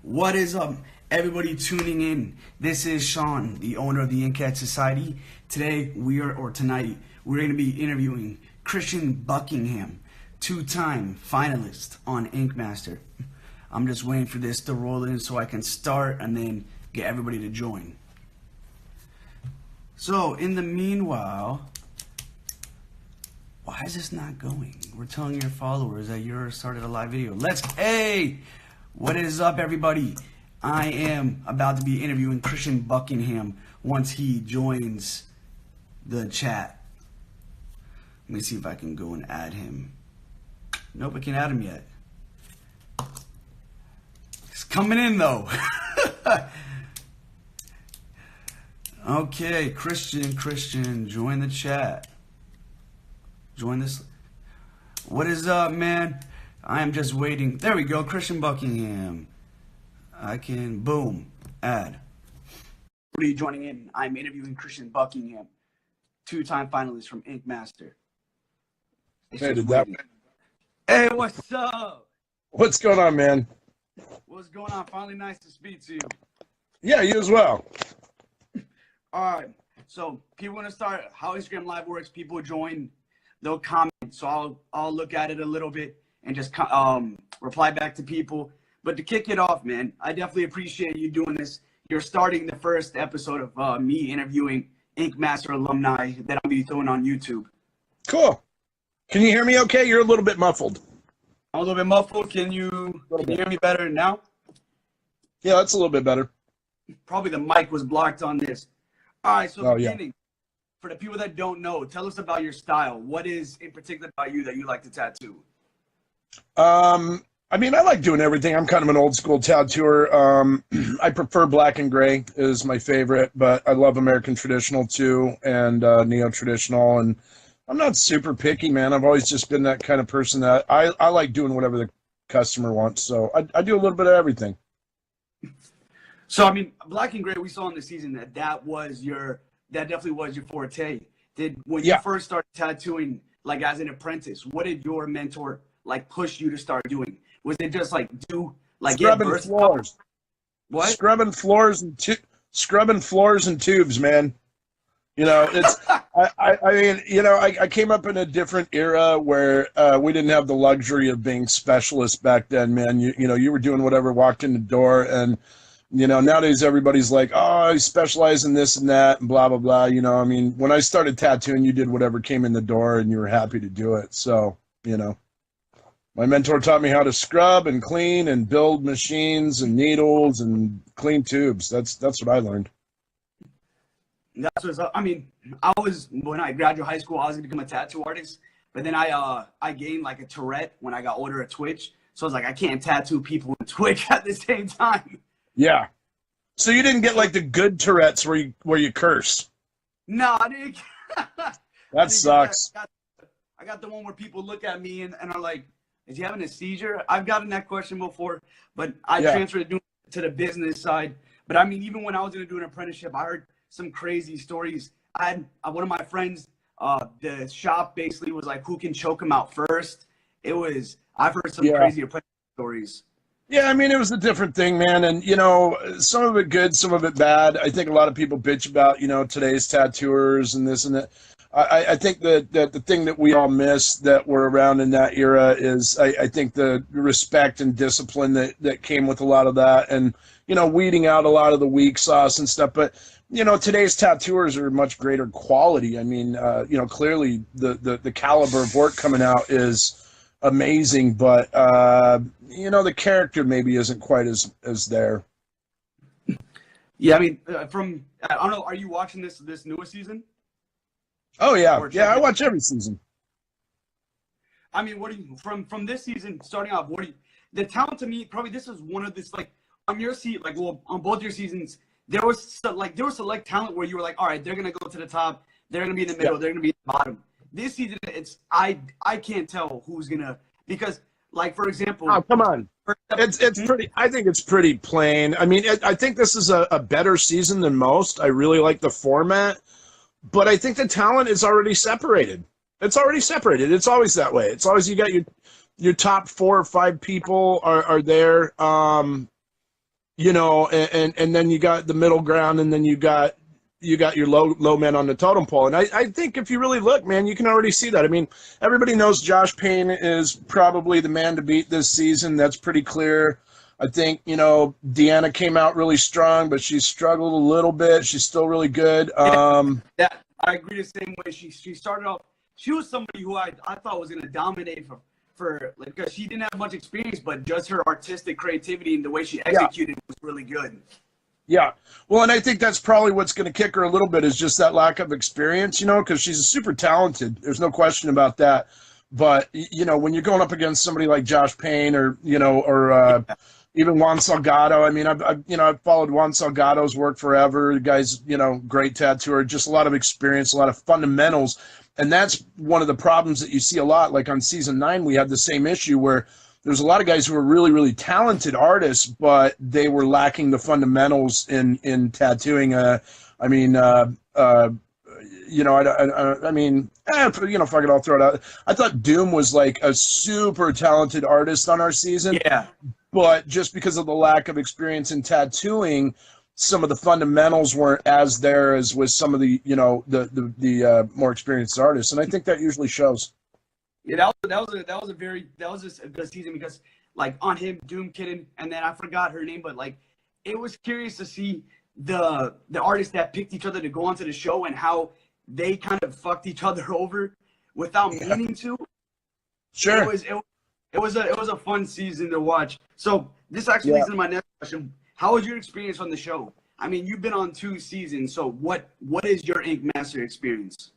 What is up, everybody tuning in? This is Sean, the owner of the Inkhead Society. Tonight, we're going to be interviewing Christian Buckingham, two-time finalist on Inkmaster. I'm just waiting for this to roll in so I can start and then get everybody to join. So, in the meanwhile, why is this not going? We're telling your followers that you're started a live video. Hey! What is up, everybody? I am about to be interviewing Christian Buckingham once he joins the chat. Let me see if I can go and add him. Nope, I can't add him yet. He's coming in, though. Okay, Christian, join the chat. Join this. What is up, man? I am just waiting. There we go, Christian Buckingham. I can, boom, add. Everybody joining in. I'm interviewing Christian Buckingham, two-time finalist from Inkmaster. Hey, what's up? What's going on, man? What's going on? Finally nice to speak to you. Yeah, you as well. All right, so people want to start how Instagram Live works. People join, they'll comment, so I'll look at it a little bit and just reply back to people. But to kick it off, man, I definitely appreciate you doing this. You're starting the first episode of me interviewing Inkmaster alumni that I'll be throwing on YouTube. Cool. Can you hear me okay? You're a little bit muffled. I'm a little bit muffled. Can you hear me better now? Yeah, that's a little bit better. Probably the mic was blocked on this. All right, so beginning, yeah. For the people that don't know, tell us about your style. What is in particular about you that you like to tattoo? I mean, I like doing everything. I'm kind of an old school tattooer. I prefer black and gray is my favorite, but I love American traditional too, and neo-traditional. And I'm not super picky, man. I've always just been that kind of person that I like doing whatever the customer wants. So I do a little bit of everything. So, I mean, black and gray, we saw in the season that definitely was your forte. When you first started tattooing, like as an apprentice, what did your mentor like push you to start doing? Was it just like scrubbing floors? What? Scrubbing floors and tubes, man. You know, it's I mean, you know, I came up in a different era where we didn't have the luxury of being specialists back then, man. You know, you were doing whatever walked in the door, and you know, nowadays everybody's like, oh, I specialize in this and that and blah blah blah. You know, I mean, when I started tattooing, you did whatever came in the door, and you were happy to do it. So, you know. My mentor taught me how to scrub and clean and build machines and needles and clean tubes. That's what I learned. That's what's up. I mean, when I graduated high school, I was gonna become a tattoo artist, but then I gained like a Tourette when I got older at Twitch. So I was like, I can't tattoo people on Twitch at the same time. Yeah. So you didn't get like the good Tourette's where you curse. No, I didn't. That sucks. I got the one where people look at me and are like, is he having a seizure? I've gotten that question before, but I transferred to the business side. But I mean, even when I was going to do an apprenticeship, I heard some crazy stories. I had one of my friends, the shop basically was like, who can choke him out first? I've heard some crazy apprenticeship stories. Yeah, I mean, it was a different thing, man. And, you know, some of it good, some of it bad. I think a lot of people bitch about, you know, today's tattooers and this and that. I think that the thing that we all miss that were around in that era is I think the respect and discipline that came with a lot of that, and, you know, weeding out a lot of the weak sauce and stuff. But, you know, today's tattooers are much greater quality. I mean, you know, clearly the caliber of work coming out is amazing, but, you know, the character maybe isn't quite as there. Yeah, I mean, I don't know, are you watching this newest season? Oh yeah, I watch every season. I mean, what do you from this season starting off? The talent to me? Probably this was one of this like on your seat, like well on both your seasons. There was select talent where you were like, all right, they're gonna go to the top, they're gonna be in the middle, they're gonna be at the bottom. This season, I can't tell who's gonna because like for example. Oh come on, it's pretty. I think it's pretty plain. I mean, I think this is a better season than most. I really like the format. But I think the talent is already separated. It's already separated. It's always that way. It's always you got your top 4 or 5 people are there. you know, and then you got the middle ground, and then you got your low men on the totem pole. And I think if you really look, man, you can already see that. I mean, everybody knows Josh Payne is probably the man to beat this season. That's pretty clear. I think, you know, Deanna came out really strong, but she struggled a little bit. She's still really good. I agree the same way. She started off. She was somebody who I thought was going to dominate for like, because she didn't have much experience, but just her artistic creativity and the way she executed was really good. Yeah. Well, and I think that's probably what's going to kick her a little bit is just that lack of experience, you know, because she's super talented. There's no question about that. But, you know, when you're going up against somebody like Josh Payne or, you know, or even Juan Salgado, I mean, I've followed Juan Salgado's work forever. The guy's, you know, great tattooer, just a lot of experience, a lot of fundamentals. And that's one of the problems that you see a lot. Like on season 9, we had the same issue where there's a lot of guys who are really, really talented artists, but they were lacking the fundamentals in tattooing. You know, you know, fuck it, I'll throw it out. I thought Doom was like a super talented artist on our season. Yeah. But just because of the lack of experience in tattooing, some of the fundamentals weren't as there as with some of the, you know, the more experienced artists. And I think that usually shows. Yeah, that was a good season because like on him, Doom Kitten, and then I forgot her name, but like it was curious to see the artists that picked each other to go onto the show and how they kind of fucked each other over without meaning to. Sure. It was a fun season to watch. So this actually leads into my next question. How was your experience on the show? I mean, you've been on 2 seasons, so what is your Inkmaster experience?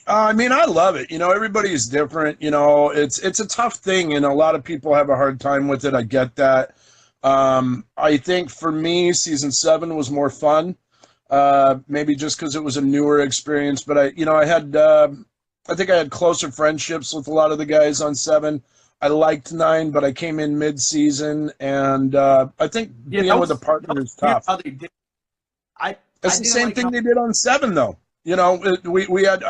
I mean, I love it. You know, everybody's different. You know, it's a tough thing, and a lot of people have a hard time with it. I get that. I think for me, season 7 was more fun. Maybe just because it was a newer experience, but I think I had closer friendships with a lot of the guys on 7. I liked 9, but I came in mid-season, and I think being with a partner is tough. It's the same thing they did on 7, though. You know, we had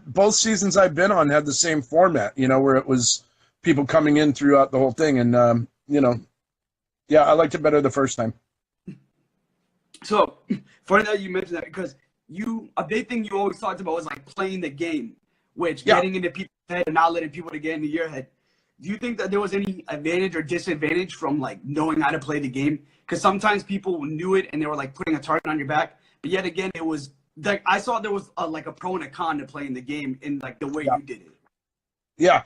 both seasons I've been on had the same format. You know, where it was people coming in throughout the whole thing, and you know, yeah, I liked it better the first time. So funny that you mentioned that because a big thing you always talked about was like playing the game, which getting into people's head and not letting people to get into your head. Do you think that there was any advantage or disadvantage from like knowing how to play the game? Because sometimes people knew it and they were like putting a target on your back, but yet again, it was like I saw there was like a pro and a con to playing the game in like the way you did it. Yeah.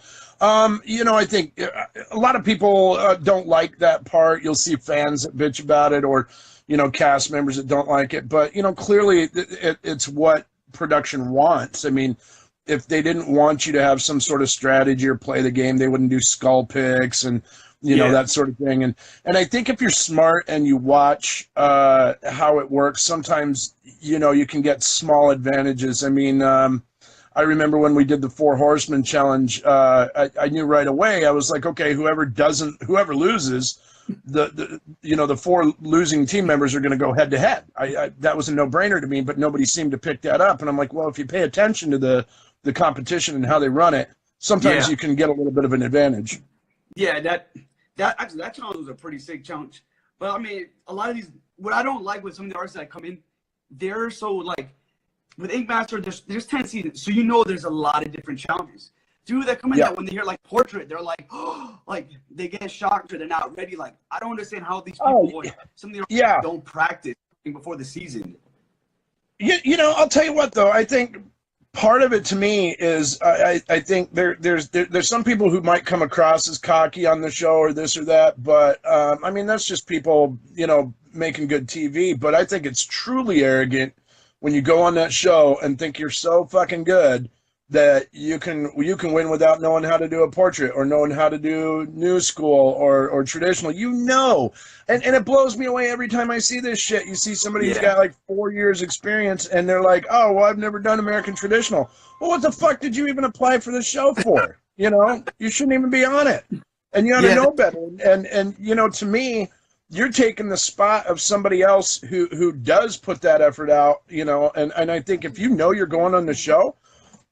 You know, I think a lot of people don't like that part. You'll see fans that bitch about it or, you know, cast members that don't like it. But, you know, clearly it's what production wants. I mean, if they didn't want you to have some sort of strategy or play the game, they wouldn't do skull picks and, you know, that sort of thing. And I think if you're smart and you watch how it works, sometimes, you know, you can get small advantages. I mean, I remember when we did the 4 Horsemen challenge, I knew right away. I was like, okay, whoever loses, the 4 losing team members are going to go head to head. That was a no-brainer to me, but nobody seemed to pick that up. And I'm like, well, if you pay attention to the competition and how they run it, sometimes you can get a little bit of an advantage. Yeah, that challenge was a pretty sick challenge. But I mean, a lot of these, what I don't like with some of the artists that come in, they're so like, with Inkmaster, there's 10 seasons, so you know there's a lot of different challenges. Dude, that come in that when they hear like portrait, they're like, oh, like they get shocked or they're not ready. Like I don't understand how these people, some of the don't practice before the season. You know, I'll tell you what though, I think part of it to me is I think there's some people who might come across as cocky on the show or this or that, but I mean that's just people, you know, making good TV. But I think it's truly arrogant when you go on that show and think you're so fucking good that you can win without knowing how to do a portrait or knowing how to do new school or traditional, you know. And it blows me away every time I see this shit. You see somebody who's got like 4 years experience and they're like, oh, well, I've never done American traditional. Well, what the fuck did you even apply for the show for? You know, you shouldn't even be on it. And you ought to know better. And you know, to me, you're taking the spot of somebody else who does put that effort out, you know, and I think if you know you're going on the show,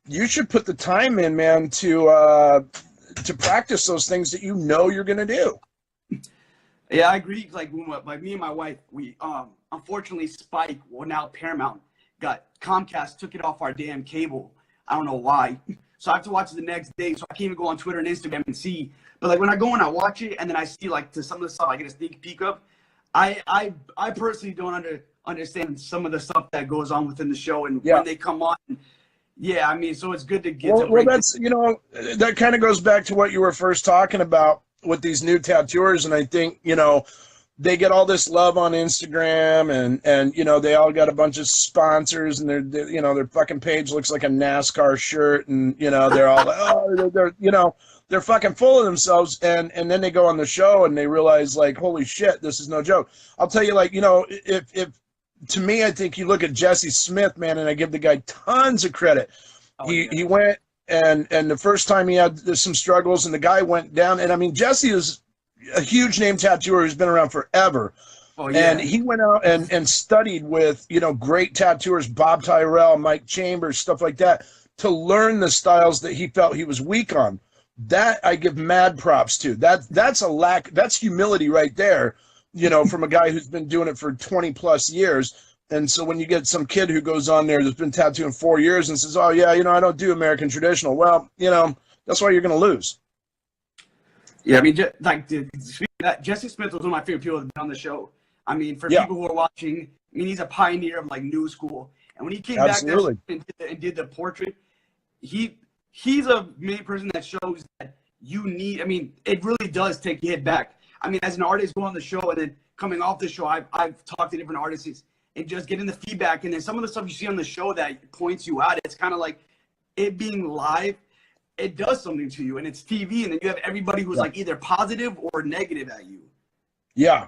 you should put the time in, man, to practice those things that you know you're going to do. Yeah, I agree. Like me and my wife, we unfortunately Spike, well now Paramount, got Comcast took it off our damn cable. I don't know why. So I have to watch it the next day. So I can't even go on Twitter and Instagram and see. But like when I go and I watch it and then I see like to some of the stuff I get a sneak peek of, I personally don't understand some of the stuff that goes on within the show and when they come on. Yeah, I mean, so it's good to get well that's that kind of goes back to what you were first talking about with these new tattooers, and I think they get all this love on Instagram, and they all got a bunch of sponsors, and their fucking page looks like a NASCAR shirt, and they're all like, oh, they're fucking full of themselves, and then they go on the show and they realize like, holy shit, this is no joke. I'll tell you, like, if to me, I think you look at Jesse Smith, man, and I give the guy tons of credit. He went and the first time he had some struggles, and the guy went down, and I mean, Jesse is a huge name tattooer who's been around forever. Oh, yeah. And he went out and studied with, great tattooers, Bob Tyrell, Mike Chambers, stuff like that, to learn the styles that he felt he was weak on. That I give mad props to. That's humility right there, from a guy who's been doing it for 20 plus years. And so when you get some kid who goes on there that's been tattooing 4 years and says, oh yeah, I don't do American traditional. Well, that's why you're going to lose. Yeah, I mean, Jesse Smith was one of my favorite people to be on the show. I mean, for people who are watching, I mean, he's a pioneer of like new school. And when he came back there and did the portrait, he's a main person that shows that you need. I mean, it really does take you hit back. I mean, as an artist going on the show and then coming off the show, I've talked to different artists and just getting the feedback. And then some of the stuff you see on the show that points you out, it's kind of like it being live. It does something to you, and it's TV, and then you have everybody who's like either positive or negative at you. Yeah.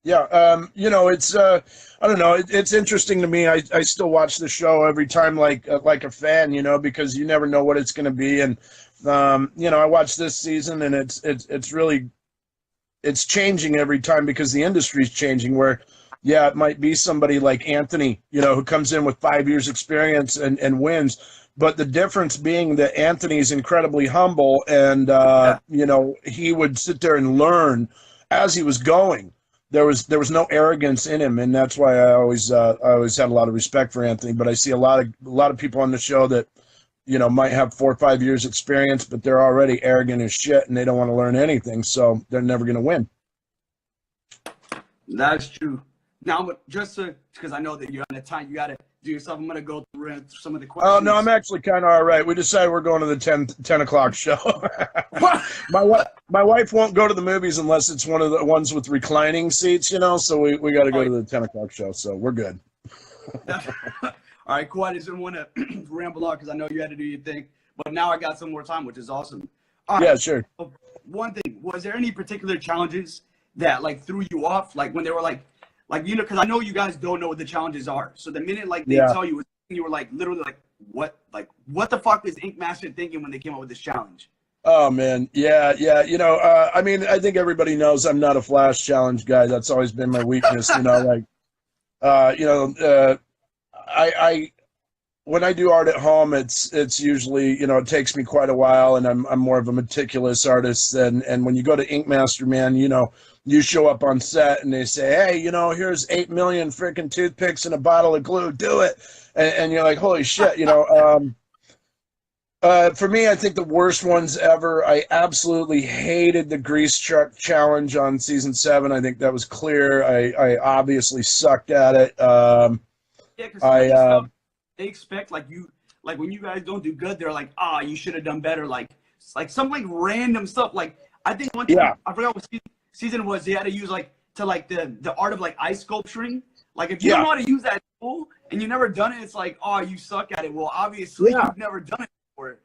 It's I don't know. It's interesting to me. I still watch the show every time, like a fan, because you never know what it's going to be. And I watched this season, and it's really changing every time because the industry's changing. Where it might be somebody like Anthony, who comes in with 5 years experience and wins. But the difference being that Anthony's incredibly humble, and he would sit there and learn as he was going. There was no arrogance in him, and that's why I always had a lot of respect for Anthony. But I see a lot of people on the show that might have 4 or 5 years experience, but they're already arrogant as shit, and they don't want to learn anything, so they're never going to win. That's true. Now, just because I know that you're on the time, you got to do yourself. I'm going to go through some of the questions. Oh, no, I'm actually kind of all right. We decided we're going to the 10 o'clock show. My wife won't go to the movies unless it's one of the ones with reclining seats, so we got to go to the 10 o'clock show, so we're good. All right, cool. I just didn't want to ramble on because I know you had to do your thing, but now I got some more time, which is awesome. All right. Yeah, sure. One thing, was there any particular challenges that like threw you off, like when they were like because I know you guys don't know what the challenges are. So the minute they tell you, you were like literally like what the fuck was Inkmaster thinking when they came up with this challenge? Oh man, yeah. I mean, I think everybody knows I'm not a flash challenge guy. That's always been my weakness. I when I do art at home, it's usually it takes me quite a while, and I'm more of a meticulous artist. And when you go to Inkmaster, man, you show up on set and they say, hey, here's 8 million freaking toothpicks and a bottle of glue, do it. And you're like, holy shit, for me, I think the worst ones ever, I absolutely hated the grease truck challenge on season 7. I think that was clear. I obviously sucked at it. Because they expect when you guys don't do good, they're like, you should have done better. Like some random stuff. Like I think one time, I forgot what season was, they had to use the art of ice sculpturing. Like if you don't know how to use that tool and you've never done it, it's like, you suck at it. Well, obviously you've never done it before.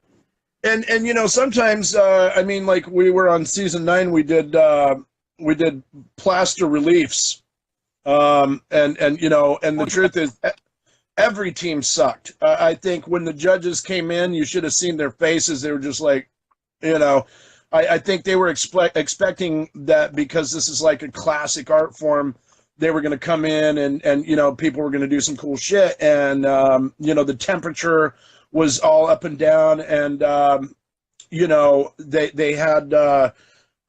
And sometimes I mean, like we were on season 9, we did plaster reliefs, and the truth is every team sucked. I think when the judges came in, you should have seen their faces. They were just like, I think they were expecting that because this is like a classic art form, they were going to come in and people were going to do some cool shit. And, the temperature was all up and down. And, they had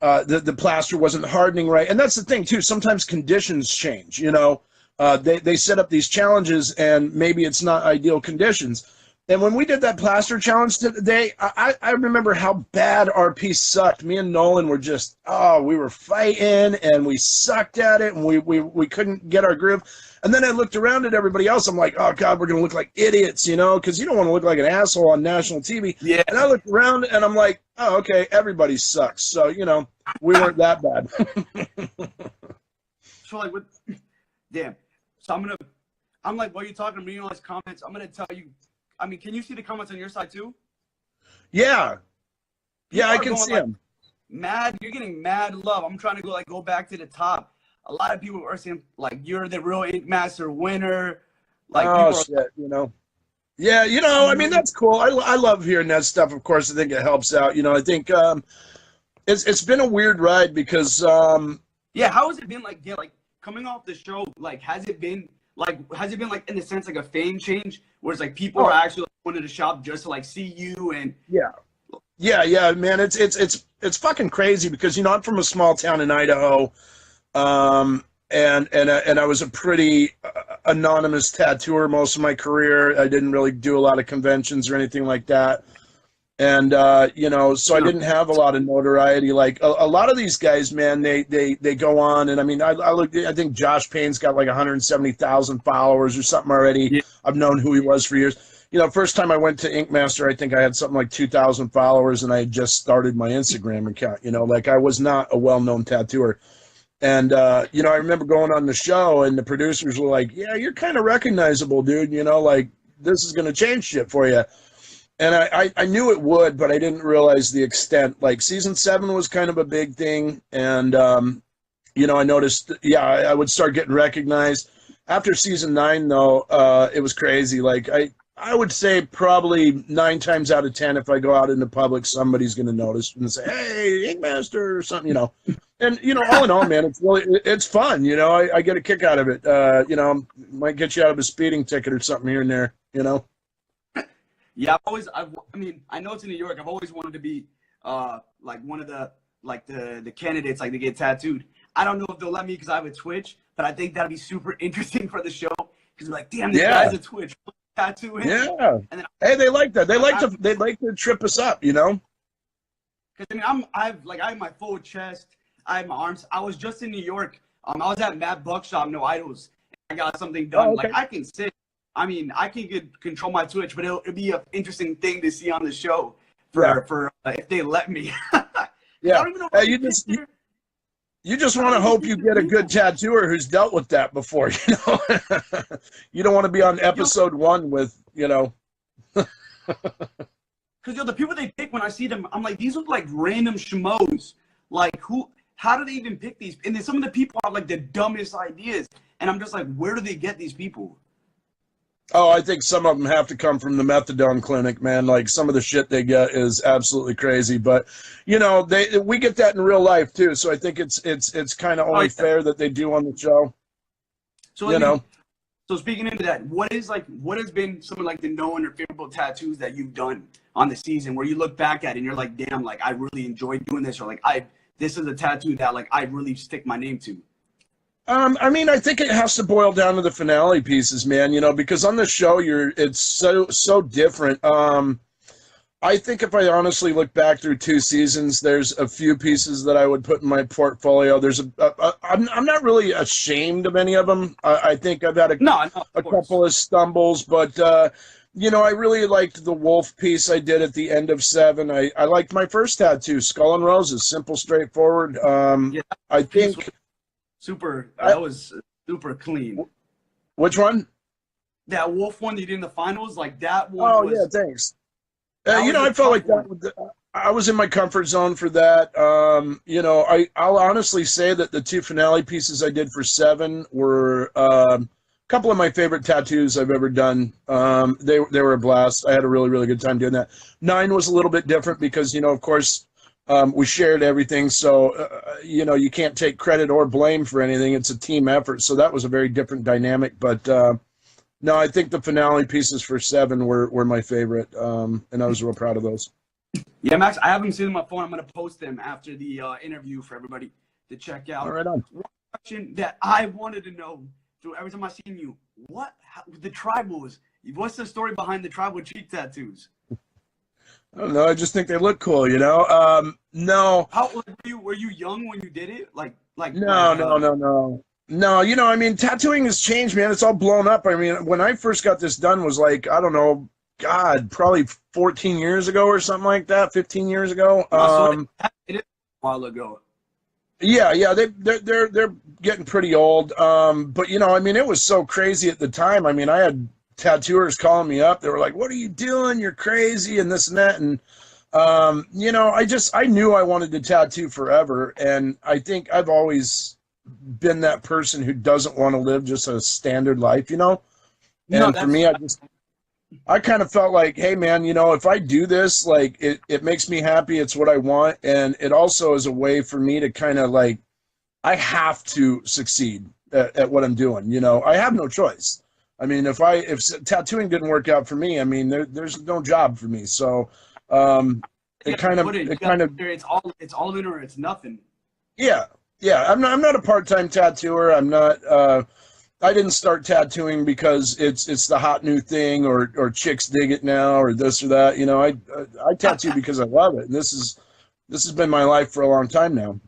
the plaster wasn't hardening right. And that's the thing too. Sometimes conditions change, you know. They set up these challenges and maybe it's not ideal conditions. And when we did that plaster challenge today, I remember how bad our piece sucked. Me and Nolan were just, we were fighting and we sucked at it and we couldn't get our groove. And then I looked around at everybody else. I'm like, oh God, we're going to look like idiots, you know, because you don't want to look like an asshole on national TV. Yeah. And I looked around and I'm like, oh, okay, everybody sucks. So, you know, we weren't that bad. So like, damn. So I'm like, while you're talking, I'm reading all these comments. I'm going to tell you, I mean, can you see the comments on your side too? Yeah. Yeah, I can see them. You're getting mad love. I'm trying to go back to the top. A lot of people are saying, like, you're the real Inkmaster winner. Like, shit, you know. Yeah, you know, I mean, that's cool. I love hearing that stuff, of course. I think it helps out. You know, I think it's been a weird ride because... yeah, how has it been, like, coming off the show, like, has it been, like, in the sense, like, a fame change? Where it's, like, people are actually going to the shop just to, like, see you and... Yeah, man, it's fucking crazy because, you know, I'm from a small town in Idaho. And I was a pretty anonymous tattooer most of my career. I didn't really do a lot of conventions or anything like that. And, you know, so I didn't have a lot of notoriety. Like a lot of these guys, man, they go on. And I mean, I think Josh Payne's got like 170,000 followers or something already. Yeah. I've known who he was for years. You know, first time I went to Inkmaster, I think I had something like 2,000 followers and I had just started my Instagram account, you know, like I was not a well-known tattooer. And, you know, I remember going on the show and the producers were like, yeah, you're kind of recognizable, dude. You know, like this is going to change shit for you. And I knew it would, but I didn't realize the extent. Like season 7 was kind of a big thing. And, you know, I noticed, I would start getting recognized. After season 9, though, it was crazy. Like I would say probably 9 times out of 10, if I go out in the public, somebody's going to notice and say, hey, Inkmaster or something, you know. And, you know, all in all, man, it's fun. You know, I get a kick out of it. You know, might get you out of a speeding ticket or something here and there, you know. Yeah, I mean, I know it's in New York. I've always wanted to be like one of the candidates, like to get tattooed. I don't know if they'll let me because I have a Twitch, but I think that'd be super interesting for the show because like, damn, this guy's a Twitch tattoo. Yeah. And then, hey, they like that. They like to trip us up, you know. Because I mean, I have my full chest. I have my arms. I was just in New York. I was at Matt Buckshop, No Idols. I got something done. Oh, okay. Like I can sit. I mean, I can control my Twitch, but it'll be an interesting thing to see on the show for if they let me. Yeah. Hey, you just want to hope you get a good tattooer who's dealt with that before, you know. You don't want to be on episode 1 with, you know. Because the people they pick when I see them, I'm like, these look like random schmoes. Like how do they even pick these? And then some of the people have like the dumbest ideas. And I'm just like, where do they get these people? Oh, I think some of them have to come from the methadone clinic, man. Like some of the shit they get is absolutely crazy. But, you know, we get that in real life too. So I think it's kind of only fair that they do on the show. So, you know. So speaking into that, what has been some of like the known or favorable tattoos that you've done on the season where you look back at it and you're like, damn, like I really enjoyed doing this, or like this is a tattoo that like I really stick my name to? I mean, I think it has to boil down to the finale pieces, man, you know, because on the show it's so different. I think if I honestly look back through 2 seasons, there's a few pieces that I would put in my portfolio. There's I'm not really ashamed of any of them. I think I've had a couple of stumbles, but you know, I really liked the wolf piece I did at the end of 7. I liked my first tattoo, Skull and Roses, simple, straightforward. I think that was super clean. Which one? That wolf one that you did in the finals, like that one. Yeah, thanks. You know, I felt like that. I was in my comfort zone for that. You know, I'll honestly say that the 2 finale pieces I did for 7 were a couple of my favorite tattoos I've ever done. They were a blast. I had a really, really good time doing that. 9 was a little bit different because, you know, of course, we shared everything. So, you know, you can't take credit or blame for anything. It's a team effort. So that was a very different dynamic. But no, I think the finale pieces for 7 were my favorite. And I was real proud of those. Yeah, Max, I have them sitting on my phone. I'm gonna post them after the interview for everybody to check All out. right on. One question that I wanted to know through every time I seen you, the tribals? What's the story behind the tribal cheek tattoos? I don't know. I just think they look cool, No, How old were you? Were you young when you did it? no, no, no, no. No, I mean, tattooing has changed, man. It's all blown up. I mean, when I first got this done was like, I don't know, God, probably 14 years ago or something like that, 15 years ago. It is a while ago. Yeah, yeah, they're getting pretty old. But I mean, it was so crazy at the time. I mean, I had tattooers calling me up. They were like, "What are you doing? You're crazy," and this and that. And I knew I wanted to tattoo forever, and I think I've always been that person who doesn't want to live just a standard life, And for me, I kind of felt like, hey man, if I do this, like it makes me happy. It's what I want. And it also is a way for me to kind of like, I have to succeed at what I'm doing. I have no choice. I mean, if tattooing didn't work out for me, I mean, there's no job for me. So, it's all in or it's nothing. Yeah. Yeah. I'm not a part-time tattooer. I'm not, I didn't start tattooing because it's the hot new thing or chicks dig it now or this or that. I tattoo because I love it. And this has been my life for a long time now.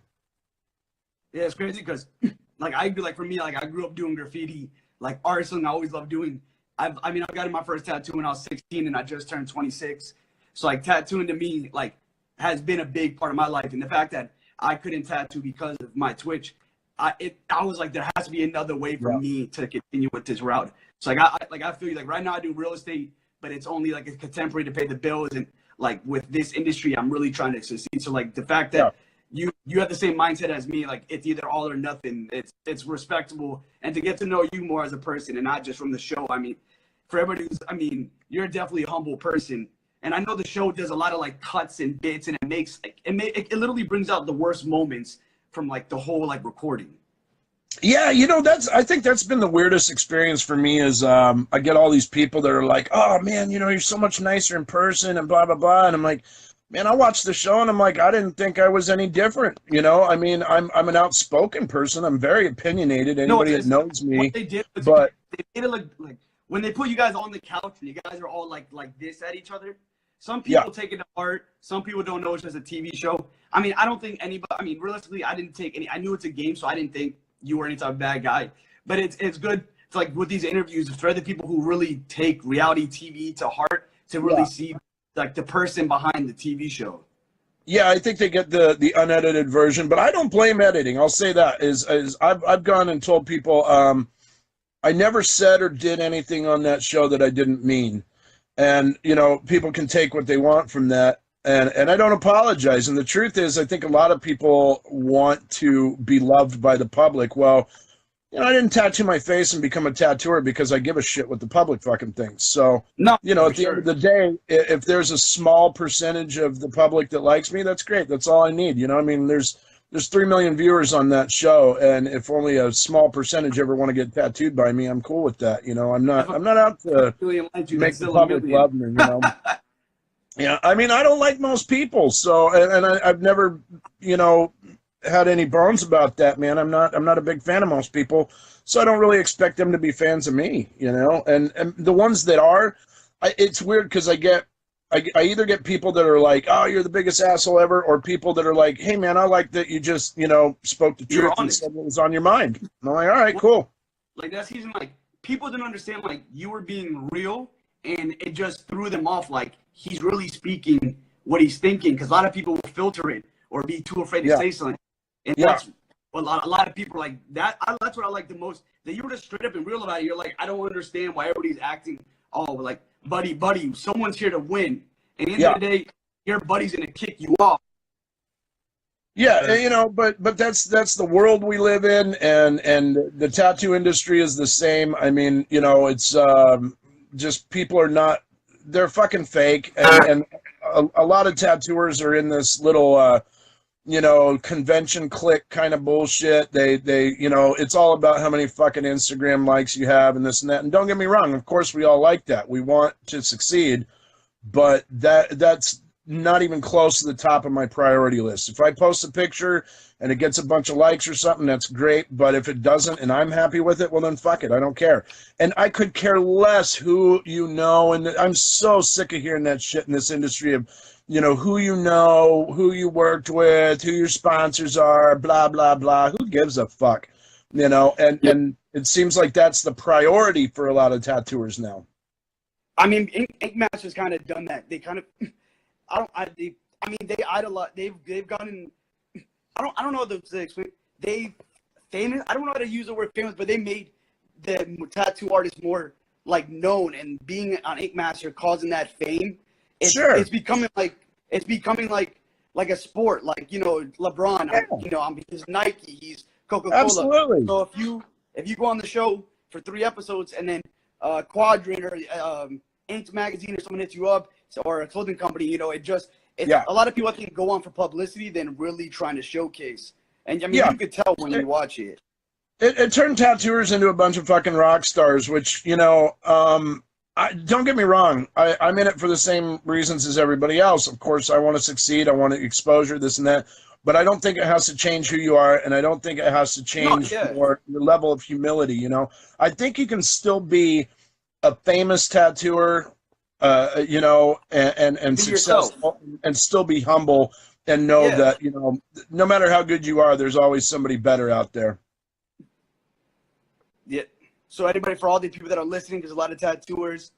Yeah, it's crazy because for me, I grew up doing graffiti, like art, something I always loved doing. I got my first tattoo when I was 16 and I just turned 26. So like tattooing to me has been a big part of my life. And the fact that I couldn't tattoo because of my Twitch, I was like, there has to be another way for me to continue with this route. So I feel like right now I do real estate, but it's only like a contemporary to pay the bills. And like with this industry, I'm really trying to succeed. So like the fact that you have the same mindset as me, like it's either all or nothing. It's respectable, and to get to know you more as a person and not just from the show. I mean, for everybody you're definitely a humble person. And I know the show does a lot of like cuts and bits, and it literally brings out the worst moments from like the whole like recording. Yeah, I think that's been the weirdest experience for me is I get all these people that are like, "Oh man, you're so much nicer in person," and blah blah blah, and I'm like, man, I watched the show and I'm like, I didn't think I was any different. I mean, I'm an outspoken person. I'm very opinionated. Anybody that knows me, what they did was they made it like when they put you guys on the couch and you guys are all like this at each other. Some people take it to heart. Some people don't know it's just a TV show. I mean, I don't think anybody. I mean, realistically, I didn't take any. I knew it's a game, so I didn't think you were any type of bad guy. But it's good. It's like with these interviews, for the people who really take reality TV to heart to really see like the person behind the TV show. Yeah, I think they get the unedited version, but I don't blame editing. I'll say that is I've gone and told people I never said or did anything on that show that I didn't mean. And, people can take what they want from that. And I don't apologize. And the truth is, I think a lot of people want to be loved by the public. Well, I didn't tattoo my face and become a tattooer because I give a shit what the public fucking thinks. So, at the end of the day, if there's a small percentage of the public that likes me, that's great. That's all I need. I mean, there's 3 million viewers on that show, and if only a small percentage ever want to get tattooed by me, I'm cool with that. I'm not out to make the public love me. Yeah, I mean, I don't like most people, so and I've never, had any bones about that, man. I'm not a big fan of most people, so I don't really expect them to be fans of me, And the ones that are, it's weird because I either get people that are like, "Oh, you're the biggest asshole ever," or people that are like, "Hey, man, I like that you just, spoke the truth and said what was on your mind." And I'm like, "All right, cool." Like that season, like people didn't understand, like you were being real, and it just threw them off. Like he's really speaking what he's thinking, because a lot of people will filter it or be too afraid to say something. And that's a lot of people are like that. That's what I like the most. That you were just straight up and real about it. You're like, I don't understand why everybody's acting all like buddy. Someone's here to win. And at the end of the day, your buddy's gonna kick you off. Yeah, but that's the world we live in, and the tattoo industry is the same. I mean, it's just people are not. They're fucking fake, and a lot of tattooers are in this little. Convention click kind of bullshit. They it's all about how many fucking Instagram likes you have and this and that. And don't get me wrong, of course we all like that. We want to succeed, but that's not even close to the top of my priority list. If I post a picture and it gets a bunch of likes or something, that's great. But if it doesn't and I'm happy with it, well, then fuck it. I don't care. And I could care less who you know. And I'm so sick of hearing that shit in this industry of, who you know, who you worked with, who your sponsors are, blah, blah, blah. Who gives a fuck? And it seems like that's the priority for a lot of tattooers now. I mean, Inkmaster's kind of done that. They kind of, they idolize. They've gotten. I don't know how to explain. They famous. I don't know how to use the word famous, but they made the tattoo artist more like known, and being on Inkmaster causing that fame. It's becoming like a sport. Like LeBron. Yeah. He's Nike. He's Coca-Cola. Absolutely. So if you go on the show for 3 episodes and then Quadrant or Inked magazine or someone hits you up, or a clothing company, a lot of people I think go on for publicity than really trying to showcase. And I mean, you could tell when you watch it. It turned tattooers into a bunch of fucking rock stars, which don't get me wrong. I'm in it for the same reasons as everybody else. Of course, I want to succeed. I want exposure, this and that. But I don't think it has to change who you are, and I don't think it has to change your level of humility. I think you can still be a famous tattooer, and successful, and still be humble, and know that no matter how good you are, there's always somebody better out there. Yeah. So anybody, for all the people that are listening, because a lot of tattooers,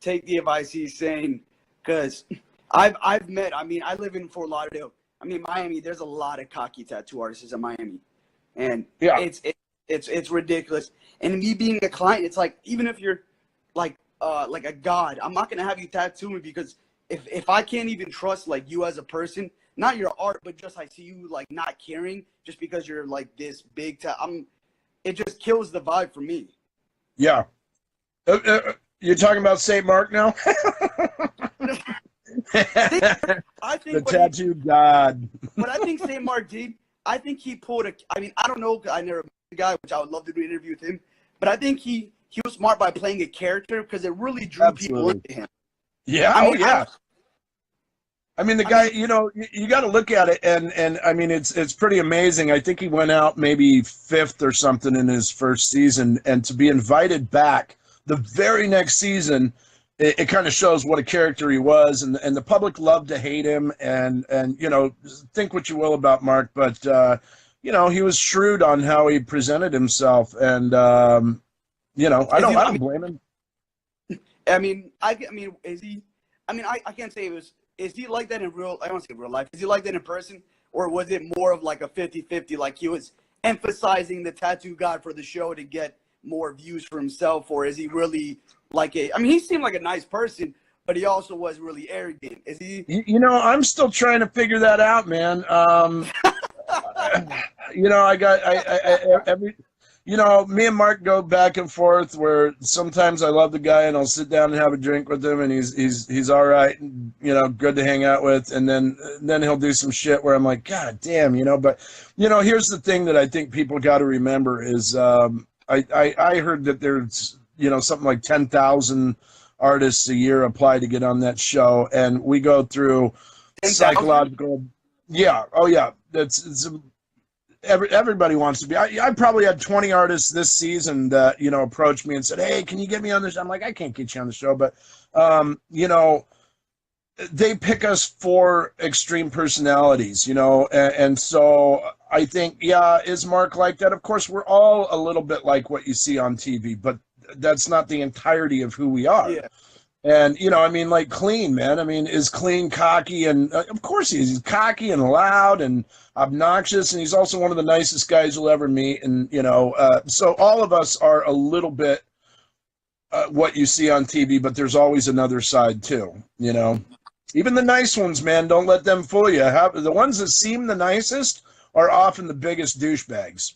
take the advice he's saying, because I've met. I mean, I live in Fort Lauderdale. I mean, Miami, there's a lot of cocky tattoo artists in Miami. And it's ridiculous. And me being a client, it's like, even if you're like a god, I'm not going to have you tattoo me, because if I can't even trust like you as a person, not your art, but just I see you like not caring just because you're like this big, it just kills the vibe for me. Yeah. You're talking about St. Mark now? I think the tattoo god. But I think St. Mark did. I think he pulled I mean, I don't know. I never met the guy, which I would love to do an interview with him. But I think he was smart by playing a character, because it really drew people into him. Yeah. I mean, the guy, you got to look at it, and I mean, it's pretty amazing. I think he went out maybe 5th or something in his first season, and to be invited back the very next season, it kind of shows what a character he was, and the public loved to hate him, and think what you will about Mark, but he was shrewd on how he presented himself, and I don't blame him. I mean, is he? I mean, I can't say it was. Is he like that in real? I don't want to say real life. Is he like that in person, or was it more of like a 50-50? Like he was emphasizing the tattoo god for the show to get more views for himself, or is he really like I mean, he seemed like a nice person, but he also was really arrogant. Is he? I'm still trying to figure that out, man. Me and Mark go back and forth, where sometimes I love the guy and I'll sit down and have a drink with him, and he's all right, and, good to hang out with, and then he'll do some shit where I'm like, God damn, but here's the thing that I think people got to remember is I heard that there's something like 10,000 artists a year apply to get on that show, and we go through 10,000? Psychological. Yeah. Oh yeah. Everybody wants to be. I probably had 20 artists this season that approached me and said, "Hey, can you get me on this?" I'm like, I can't get you on the show, but they pick us for extreme personalities, and so I think, is Mark like that? Of course, we're all a little bit like what you see on TV, but that's not the entirety of who we are. Yeah. And, like Clean, man. I mean, is Clean cocky? And of course he is. He's cocky and loud and obnoxious. And he's also one of the nicest guys you'll ever meet. And, so all of us are a little bit what you see on TV, but there's always another side too, Even the nice ones, man, don't let them fool you. The ones that seem the nicest are often the biggest douchebags.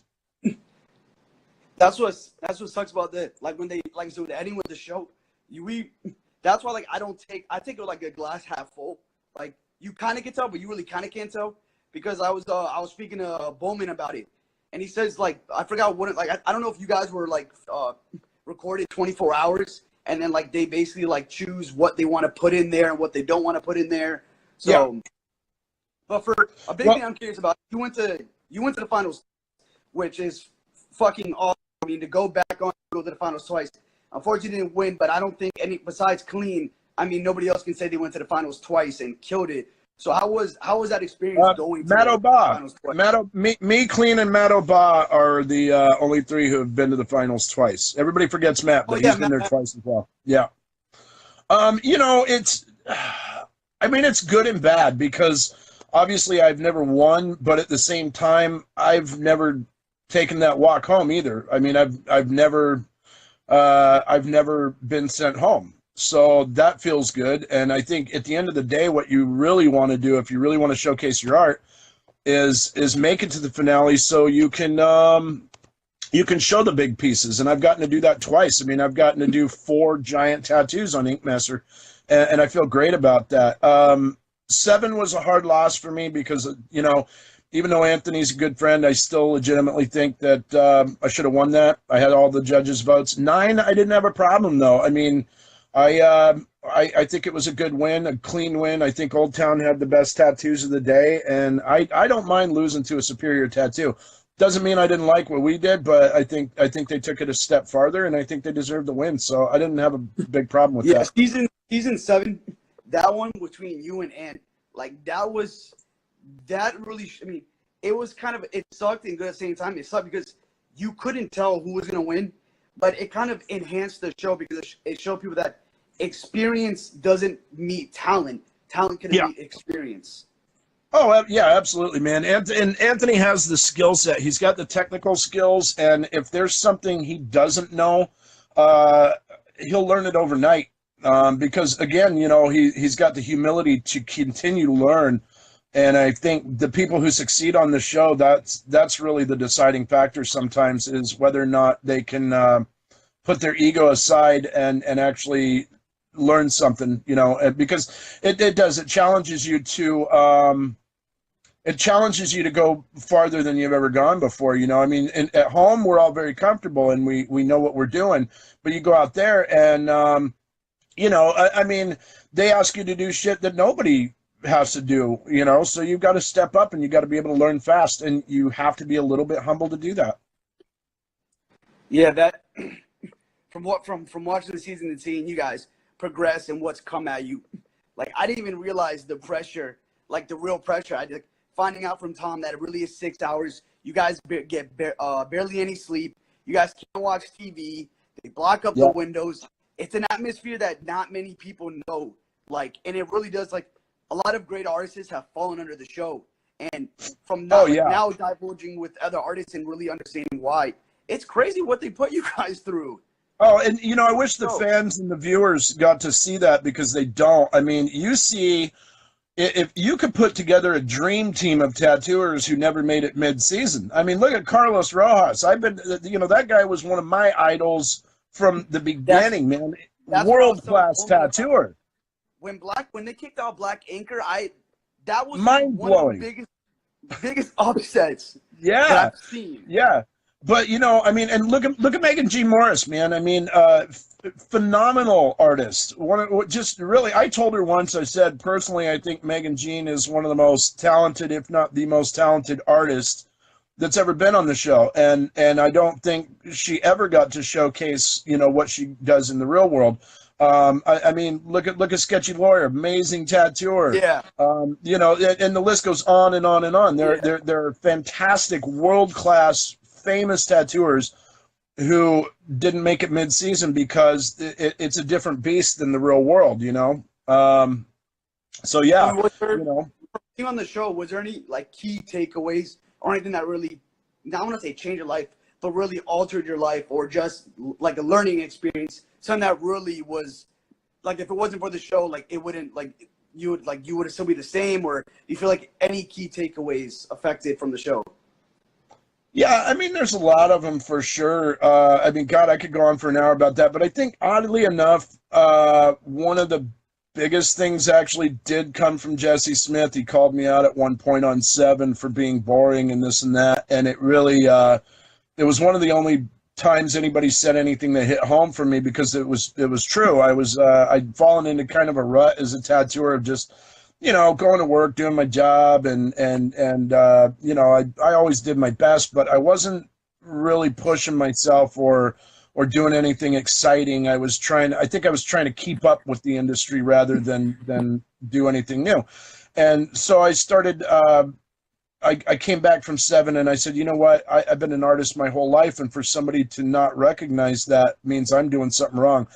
That's what sucks about that. Like when they so the ending with the show, that's why I take it like a glass half full. Like you kind of can tell, but you really kind of can't tell, because I was speaking to Bowman about it, and he says like I forgot what I don't know if you guys were like recorded 24 hours, and then like they basically like choose what they want to put in there and what they don't want to put in there. So, but for a big thing I'm curious about, you went to the finals, which is fucking awesome. I mean, to go to the finals twice. Unfortunately, didn't win, but I don't think besides Clean. I mean, nobody else can say they went to the finals twice and killed it. So how was that experience going to the finals twice? Me, Clean, and Matt O'Ba are the only three who have been to the finals twice. Everybody forgets Matt, but he's been there twice as well. Yeah. It's good and bad because obviously I've never won, but at the same time, I've never taken that walk home either. I mean, I've never been sent home. So that feels good. And I think at the end of the day, what you really want to do, if you really want to showcase your art, is make it to the finale so you can show the big pieces. And I've gotten to do that twice. I mean, I've gotten to do 4 giant tattoos on Inkmaster, and I feel great about that. 7 was a hard loss for me because, even though Anthony's a good friend, I still legitimately think that I should have won that. I had all the judges' votes. 9, I didn't have a problem, though. I mean, I think it was a good win, a clean win. I think Old Town had the best tattoos of the day, and I don't mind losing to a superior tattoo. Doesn't mean I didn't like what we did, but I think they took it a step farther, and I think they deserved the win. So I didn't have a big problem with that. Season 7, that one between you and Ant, it was kind of, it sucked and good at the same time. It sucked because you couldn't tell who was going to win, but it kind of enhanced the show because it showed people that experience doesn't meet talent. Talent can meet experience. Oh, yeah, absolutely, man. And Anthony has the skill set. He's got the technical skills, and if there's something he doesn't know, he'll learn it overnight. Because, again, he's got the humility to continue to learn. And I think the people who succeed on the show, that's really the deciding factor sometimes, is whether or not they can put their ego aside and actually learn something, because it does. It challenges you to go farther than you've ever gone before. I mean, at home, we're all very comfortable and we know what we're doing, but you go out there and, I mean, they ask you to do shit that nobody has to do, so you've got to step up and you got to be able to learn fast, and you have to be a little bit humble to do that. Yeah, that from watching the season and seeing you guys progress and what's come at you, I didn't even realize the pressure, the real pressure. I did finding out from Tom that it really is 6 hours. You guys get barely any sleep. You guys can't watch TV. They block up the windows. It's an atmosphere that not many people know. And it really does. A lot of great artists have fallen under the show, and from now divulging with other artists and really understanding why, it's crazy what they put you guys through. Oh, and I wish the fans and the viewers got to see that, because they don't. I mean, you see, if you could put together a dream team of tattooers who never made it mid-season. I mean, look at Carlos Rojas. That guy was one of my idols from the beginning, man. World-class tattooer. When they kicked out Black Anchor, that was mind-blowing. One of the biggest upsets that I've seen. Yeah. But, I mean, and look at Megan G. Morris, man. I mean, phenomenal artist. I told her once, I said, personally, I think Megan Jean is one of the most talented, if not the most talented artist that's ever been on the show. And I don't think she ever got to showcase, what she does in the real world. I mean, look at Sketchy Lawyer, amazing tattooer. Yeah. And the list goes on and on and on. They're fantastic, world-class, famous tattooers who didn't make it mid-season because it's a different beast than the real world, So yeah, on the show, was there any key takeaways or anything that really, I want to say change your life, but really altered your life, or just a learning experience, something that really was if it wasn't for the show, it wouldn't you would still be the same, or do you feel any key takeaways affected from the show? Yeah, I mean, there's a lot of them for sure. I mean, God, I could go on for an hour about that. But I think, oddly enough, one of the biggest things actually did come from Jesse Smith. He called me out at one point on 7 for being boring and this and that. And it really, it was one of the only times anybody said anything that hit home for me, because it was true. I'd fallen into kind of a rut as a tattooer of just you know, going to work, doing my job, and you know, I always did my best, but I wasn't really pushing myself or doing anything exciting. I think I was trying to keep up with the industry rather than do anything new. And so I started. I came back from Seven, and I said, you know what? I've been an artist my whole life, and for somebody to not recognize that means I'm doing something wrong.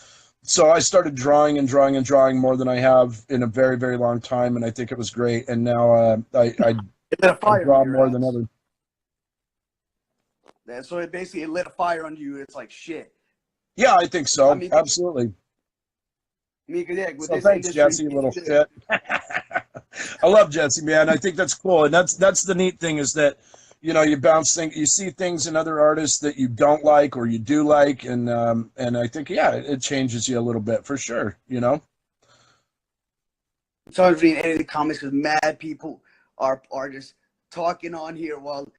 So I started drawing and drawing and drawing more than I have in a very, very long time, and I think it was great. And now I It lit a fire draw under your more than ass. ever. So it basically lit a fire under you. It's like shit. Yeah, I think so. I mean, Absolutely. yeah, with So this thanks, industry, Jesse, you little shit. I love Jesse, man. I think that's cool, and that's the neat thing is that, you know, you bounce things, you see things in other artists that you don't like or you do like, and I think it changes you a little bit for sure. You know. Sometimes reading any of the comments because mad people are just talking on here while.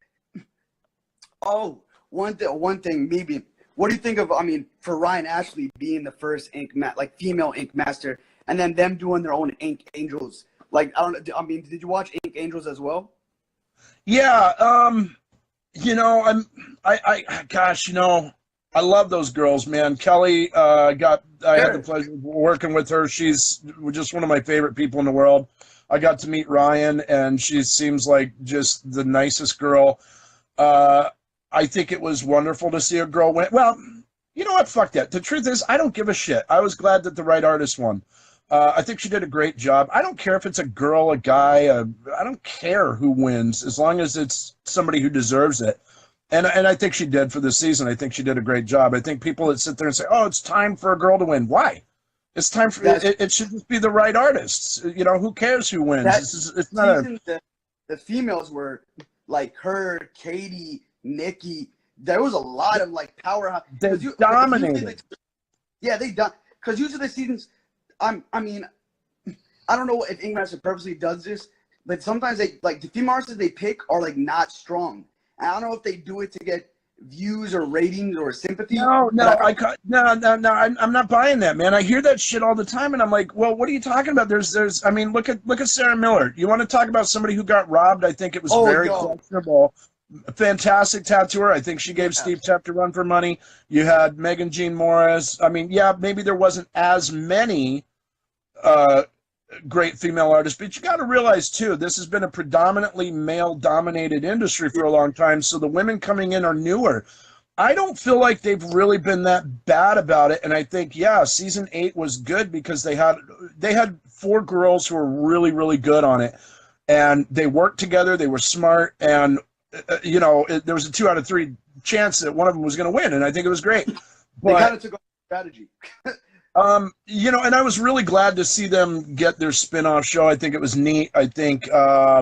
Oh, one thing, maybe. What do you think of? I mean, for Ryan Ashley being the first female Inkmaster, and then them doing their own Ink Angels. Like, I don't. I mean, did you watch Ink Angels as well? Yeah. You know, gosh, you know, I love those girls, man. Kelly, I had the pleasure of working with her. She's just one of my favorite people in the world. I got to meet Ryan, and she seems like just the nicest girl. I think it was wonderful to see a girl win. Well, you know what? Fuck that. The truth is, I don't give a shit. I was glad that the right artist won. I think she did a great job. I don't care if it's a girl, a guy. I don't care who wins as long as it's somebody who deserves it. And I think she did for this season. I think she did a great job. I think people that sit there and say, "Oh, it's time for a girl to win." Why? It's time for it should just be the right artists. You know, who cares who wins? It's not season, the females were like her, Katie, Nikki. There was a lot of like powerhouse. They dominated. They done because usually the seasons. I mean, I don't know if Inkmaster purposely does this, but sometimes they like the female artists they pick are like not strong. And I don't know if they do it to get views or ratings or sympathy. No, I'm not buying that, man. I hear that shit all the time, and I'm like, well, what are you talking about? I mean, look at Sarah Miller. You want to talk about somebody who got robbed? I think it was very questionable. Fantastic tattooer. I think she gave Steve Tepper a run for money. You had Megan Jean Morris. I mean, yeah, maybe there wasn't as many great female artists, but you got to realize too, this has been a predominantly male-dominated industry for a long time. So the women coming in are newer. I don't feel like they've really been that bad about it, and I think season 8 was good because they had 4 girls who were really, really good on it, and they worked together. They were smart, and you know, there was a 2 out of 3 chance that one of them was going to win, and I think it was great. They kind of took a strategy. You know, and I was really glad to see them get their spin-off show. I think it was neat. I think I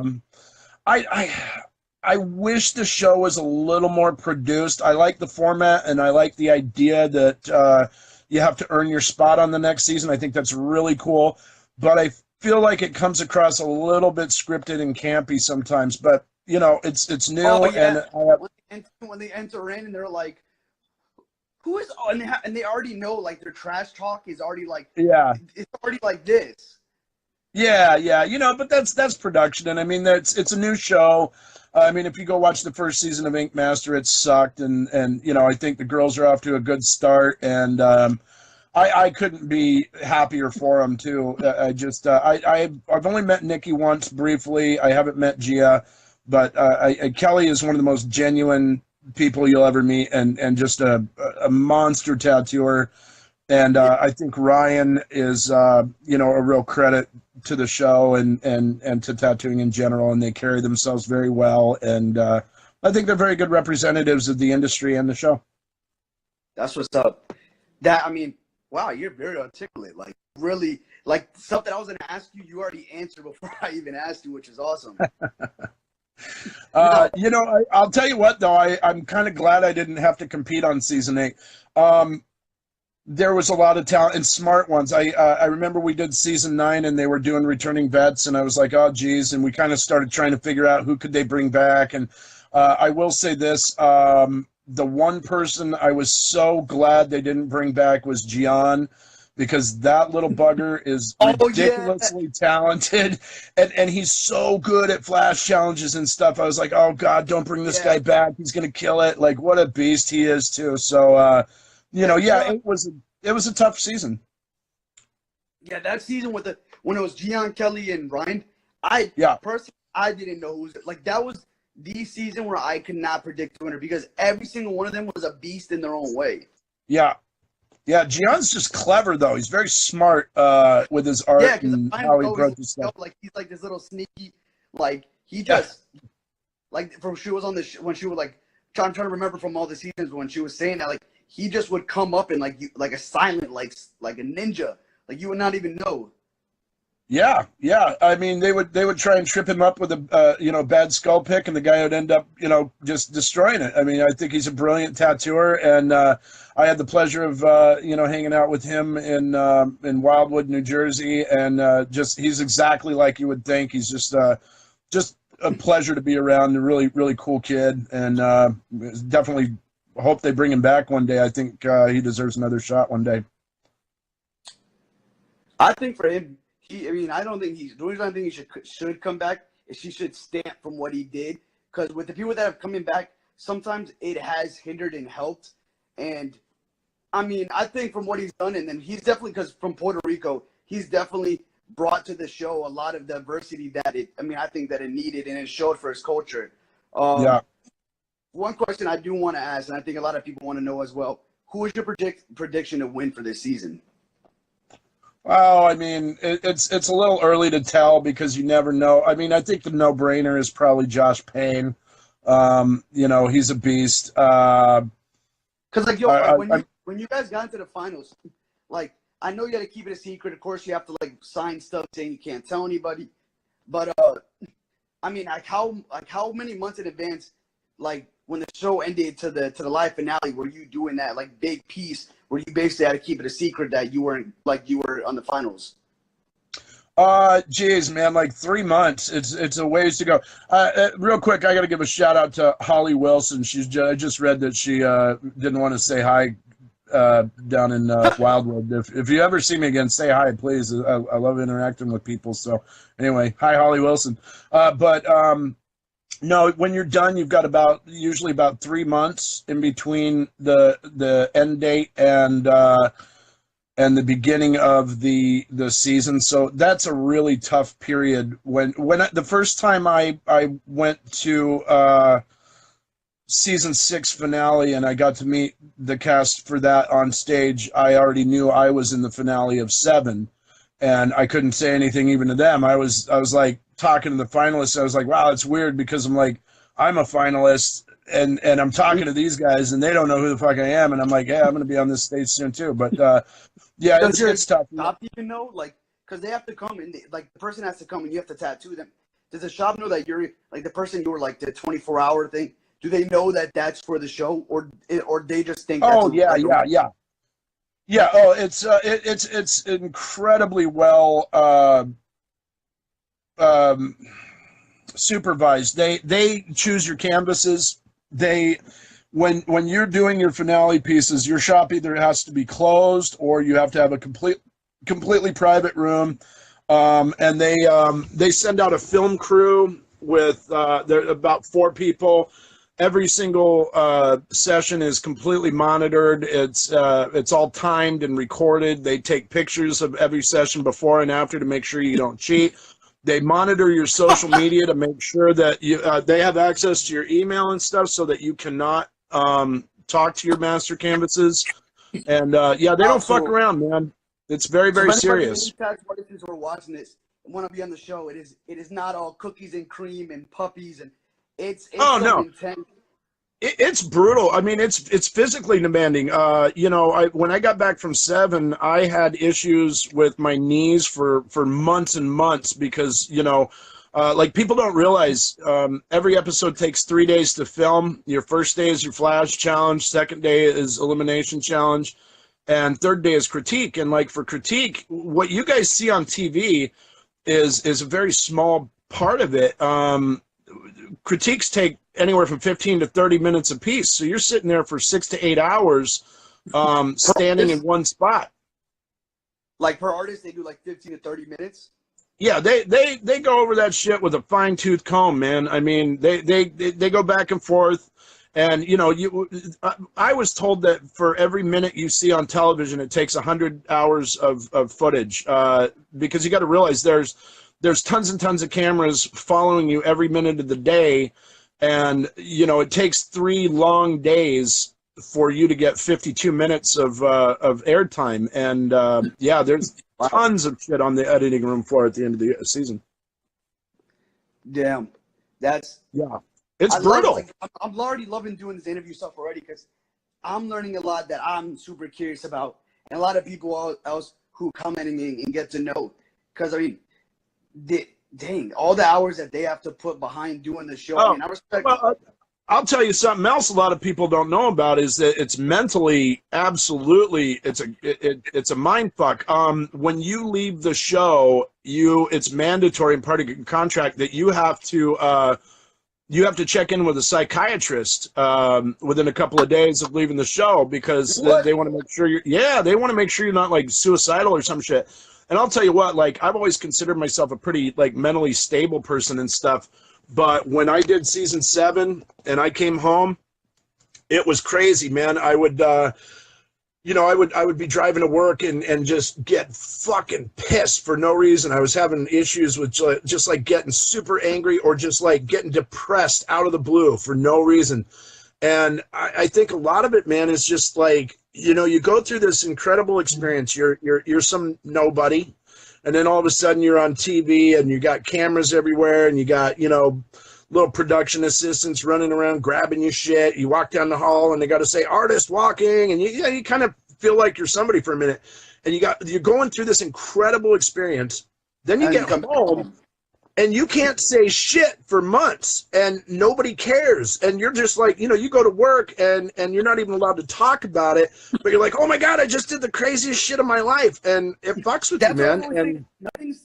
wish the show was a little more produced. I like the format, and I like the idea that you have to earn your spot on the next season. I think that's really cool. But I feel like it comes across a little bit scripted and campy sometimes. But you know, it's new, and when they enter in and they're like, "Who is?" And they already know like their trash talk is already like it's already like this. Yeah, you know, but that's production, and I mean it's a new show. I mean, if you go watch the first season of Inkmaster, it sucked, and you know, I think the girls are off to a good start, and I couldn't be happier for them too. I've only met Nikki once briefly. I haven't met Gia. But Kelly is one of the most genuine people you'll ever meet, and just a monster tattooer. And I think Ryan is, you know, a real credit to the show and to tattooing in general, and they carry themselves very well. And I think they're very good representatives of the industry and the show. That's what's up. I mean, wow, you're very articulate. Like, really, like something I was going to ask you, you already answered before I even asked you, which is awesome. You know, I'll tell you what, though, I'm kind of glad I didn't have to compete on season 8. There was a lot of talent and smart ones. I remember we did season 9 and they were doing returning vets, and I was like, oh, geez. And we kind of started trying to figure out who could they bring back. And I will say this, the one person I was so glad they didn't bring back was Gian, because that little bugger is ridiculously talented, and he's so good at flash challenges and stuff. I was like, oh God, don't bring this guy back. He's gonna kill it. Like, what a beast he is too. So it was a tough season. Yeah, that season when it was Gian Kelly and Ryan, personally I didn't know who was like that was the season where I could not predict the winner because every single one of them was a beast in their own way. Yeah. Yeah, Gian's just clever though. He's very smart with his art and how he approaches stuff. Like he's like this little sneaky, like he just like from she was on the when she was like trying to remember from all the seasons when she was saying that like he just would come up and like a silent like a ninja, like you would not even know. Yeah. I mean, they would try and trip him up with a bad skull pick, and the guy would end up just destroying it. I mean, I think he's a brilliant tattooer, and I had the pleasure of hanging out with him in Wildwood, New Jersey, and he's exactly like you would think. He's just a pleasure to be around. A really really cool kid, and definitely hope they bring him back one day. I think he deserves another shot one day. I think for him. I don't think the reason I think he should come back is he should stamp from what he did. Because with the people that have coming back, sometimes it has hindered and helped. And I mean, I think from what he's done, and then he's definitely because from Puerto Rico, he's definitely brought to the show a lot of diversity that I think that it needed and it showed for his culture. One question I do want to ask, and I think a lot of people want to know as well: who is your prediction to win for this season? Well, I mean, it's a little early to tell because you never know. I mean, I think the no-brainer is probably Josh Payne. He's a beast. Because when you guys got into the finals, like I know you got to keep it a secret. Of course, you have to like sign stuff saying you can't tell anybody. But I mean, how many months in advance, like when the show ended to the live finale, were you doing that like big piece? Where you basically had to keep it a secret that you were on the finals? Geez, man, like 3 months. It's a ways to go. Real quick, I got to give a shout out to Holly Wilson. I just read that she didn't want to say hi down in Wildwood. If you ever see me again, say hi, please. I love interacting with people. So anyway, hi, Holly Wilson. No, when you're done, you've got usually about 3 months in between the end date and the beginning of the season. So that's a really tough period. When the first time I went to season 6 finale and I got to meet the cast for that on stage, I already knew I was in the finale of 7. And I couldn't say anything even to them. I was like talking to the finalists. I was like, wow, it's weird because I'm a finalist and I'm talking to these guys and they don't know who the fuck I am. And I'm like, yeah, I'm going to be on this stage soon too. But yeah, it's tough. Shop even know, like, because they have to come and the person has to come and you have to tattoo them. Does the shop know that you're like the person you were like the 24-hour thing? Do they know that that's for the show or they just think? Oh yeah. Yeah. Oh, it's incredibly well supervised. They choose your canvases. When you're doing your finale pieces, your shop either has to be closed or you have to have a completely private room. And they send out a film crew with there about 4 people. Every single session is completely monitored. It's all timed and recorded. They take pictures of every session before and after to make sure you don't cheat. They monitor your social media to make sure that they have access to your email and stuff so that you cannot talk to your master canvases. And they don't fuck around, man. It's very, very serious. Artists who are watching this and want to be on the show, it is not all cookies and cream and puppies and it's intense. It's brutal. I mean, it's physically demanding. When I got back from 7, I had issues with my knees for months and months because, people don't realize every episode takes 3 days to film. Your first day is your flash challenge. Second day is elimination challenge. And third day is critique. And for critique, what you guys see on TV is a very small part of it. Critiques take anywhere from 15 to 30 minutes a piece. So you're sitting there for 6 to 8 hours standing in one spot. Like per artist, they do like 15 to 30 minutes. Yeah, they go over that shit with a fine tooth comb, man. I mean, they go back and forth, and you know, I was told that for every minute you see on television, it takes 100 hours of footage, because you got to realize there's tons and tons of cameras following you every minute of the day, and you know, it takes 3 long days for you to get 52 minutes of airtime, and yeah, there's tons of shit on the editing room floor at the end of the season. Damn, it's brutal. I'm already loving doing this interview stuff already because I'm learning a lot that I'm super curious about, and a lot of people else who come in and get to know. Because I mean, dang, all the hours that they have to put behind doing the show. I mean, I respect. Well, I'll tell you something else a lot of people don't know about is that it's mentally absolutely it's a mind fuck. When you leave the show, it's mandatory and part of your contract that you have to check in with a psychiatrist within a couple of days of leaving the show because they want to make sure they want to make sure you're not like suicidal or some shit. And I'll tell you what, like I've always considered myself a pretty like mentally stable person and stuff. But when I did season 7 and I came home, it was crazy, man. I would, I would be driving to work and just get fucking pissed for no reason. I was having issues with just like getting super angry or just like getting depressed out of the blue for no reason. And I think a lot of it, man, is just like, you know, you go through this incredible experience. You're some nobody. And then all of a sudden you're on TV and you got cameras everywhere and you got, you know, little production assistants running around grabbing your shit. You walk down the hall and they got to say artist walking and you kind of feel like you're somebody for a minute. And you're going through this incredible experience. Then you get home and you can't say shit for months and nobody cares. And you're just like, you know, you go to work and you're not even allowed to talk about it, but you're like, oh my God, I just did the craziest shit of my life. And it fucks with you, man. And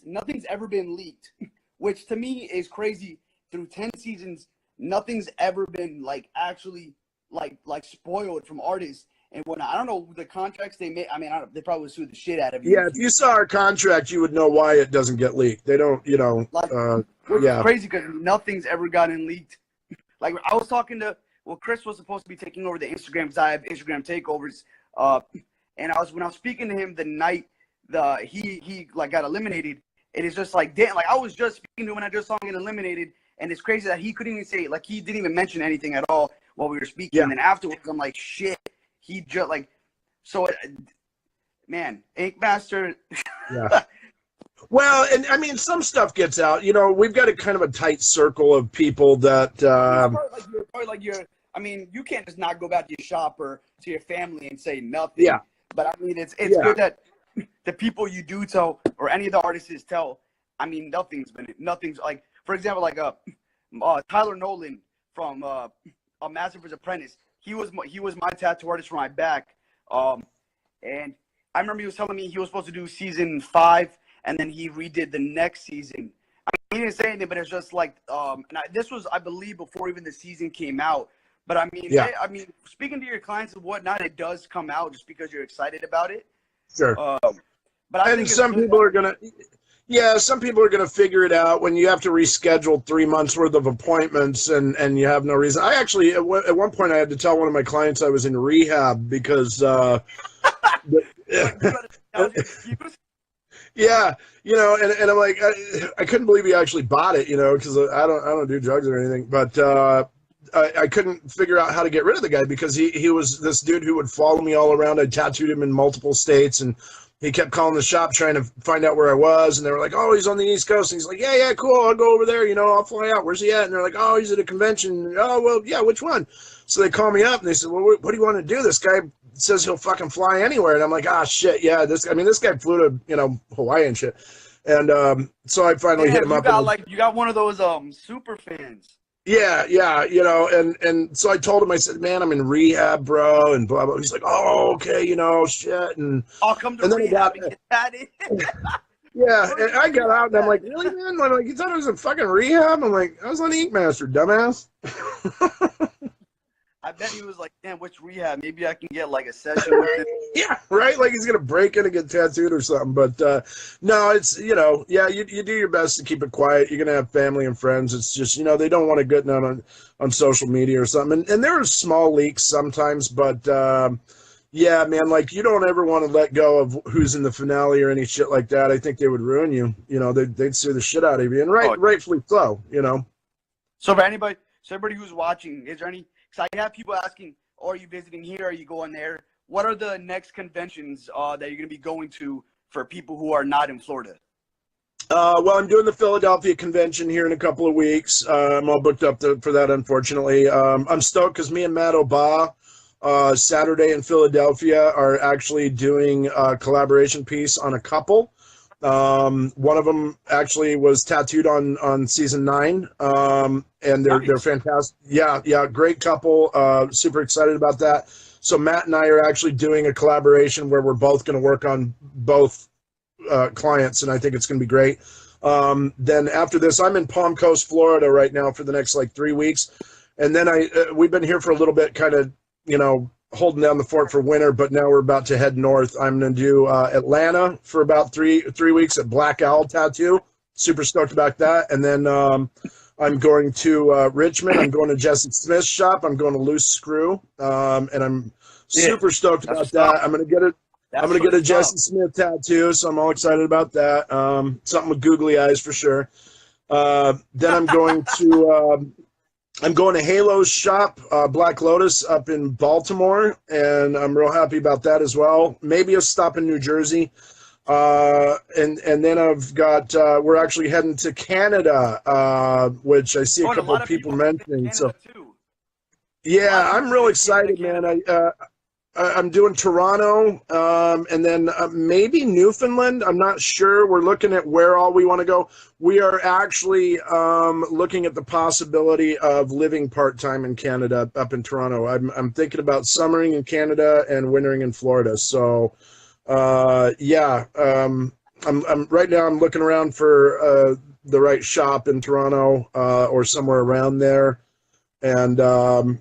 nothing's ever been leaked, which to me is crazy. Through 10 seasons, nothing's ever been like actually like spoiled from artists. And when I don't know the contracts they made, I mean, they probably would sue the shit out of you. Yeah, if you saw our contract, you would know why it doesn't get leaked. They don't, you know. It's crazy because nothing's ever gotten leaked. Like I was talking to, Chris was supposed to be taking over the Instagram because I have Instagram takeovers. And when I was speaking to him the night he like got eliminated, it is just like damn. Like I was just speaking to him when I just saw him get eliminated, and it's crazy that he couldn't even say like he didn't even mention anything at all while we were speaking. Yeah. And then afterwards, I'm like shit. He just like, so, man, Inkmaster. Yeah. Well, and I mean, some stuff gets out. You know, we've got a kind of a tight circle of people that. I mean, you can't just not go back to your shop or to your family and say nothing. Yeah. But I mean, it's good that the people you do tell or any of the artists tell. I mean, nothing's like, for example, like Tyler Nolan from A Master's Apprentice. He was my tattoo artist for my back, and I remember he was telling me he was supposed to do season 5, and then he redid the next season. I mean, he didn't say anything, but it's just like, this was, I believe, before even the season came out. But I mean, I mean, speaking to your clients and whatnot, it does come out just because you're excited about it. Sure. But I think some people are gonna. Yeah, some people are going to figure it out when you have to reschedule 3 months worth of appointments and you have no reason. I actually, at one point, I had to tell one of my clients I was in rehab because, yeah, you know, and I'm like, I couldn't believe he actually bought it, you know, because I don't do drugs or anything, but I couldn't figure out how to get rid of the guy because he was this dude who would follow me all around. I tattooed him in multiple states and he kept calling the shop trying to find out where I was, and they were like, oh, he's on the East Coast. And he's like, yeah, cool, I'll go over there, you know, I'll fly out. Where's he at? And they're like, oh, he's at a convention. Oh, well, yeah, which one? So they call me up, and they said, well, what do you want to do? This guy says he'll fucking fly anywhere. And I'm like, ah, shit, yeah, this guy flew to, you know, Hawaii and shit. And so I finally hit him up. You got one of those super fans. Yeah, you know, and so I told him, I said, man, I'm in rehab, bro, and blah, blah. He's like, oh, okay, you know, shit. And I'll come to rehab and get that in. Yeah, and I got out, and I'm like, really, man? I'm like, you thought I was in fucking rehab? I'm like, I was on Inkmaster, dumbass. I bet he was like, damn, which rehab? Maybe I can get like a session with him. Yeah, right. Like he's gonna break in and get tattooed or something. But no, it's yeah, you do your best to keep it quiet. You're gonna have family and friends. It's just they don't want to get known on social media or something. And there are small leaks sometimes, but yeah, man, like you don't ever want to let go of who's in the finale or any shit like that. I think they would ruin you. They'd sue the shit out of you, and rightfully so. So for everybody who's watching, is there any? Because I have people asking, oh, are you visiting here? Are you going there? What are the next conventions that you're going to be going to for people who are not in Florida? Well, I'm doing the Philadelphia convention here in a couple of weeks. I'm all booked up for that, unfortunately. I'm stoked because me and Matt Oba, Saturday in Philadelphia, are actually doing a collaboration piece on a couple. One of them actually was tattooed on season 9, and they're fantastic. Yeah, great couple. Super excited about that. So Matt and I are actually doing a collaboration where we're both going to work on both clients, and I think it's going to be great. Then after this, I'm in Palm Coast, Florida right now for the next 3 weeks, and then we've been here for a little bit, kind of holding down the fort for winter, but now we're about to head north. I'm going to do Atlanta for about three weeks at Black Owl Tattoo. Super stoked about that. And then I'm going to Richmond. I'm going to Jesse Smith's shop. I'm going to Loose Screw, and I'm super stoked about that. I'm going to get a Jesse Smith tattoo, so I'm all excited about that. Something with googly eyes for sure. Then I'm going to Halo's shop, Black Lotus, up in Baltimore, and I'm real happy about that as well. Maybe a stop in New Jersey. And then I've got, we're actually heading to Canada, which I see a couple of people mentioning. So, yeah, I'm real excited, man. I'm doing Toronto, and then maybe Newfoundland. I'm not sure. We're looking at where all we want to go. We are actually looking at the possibility of living part-time in Canada up in Toronto. I'm thinking about summering in Canada and wintering in Florida. So, yeah, I'm right now I'm looking around for the right shop in Toronto or somewhere around there. And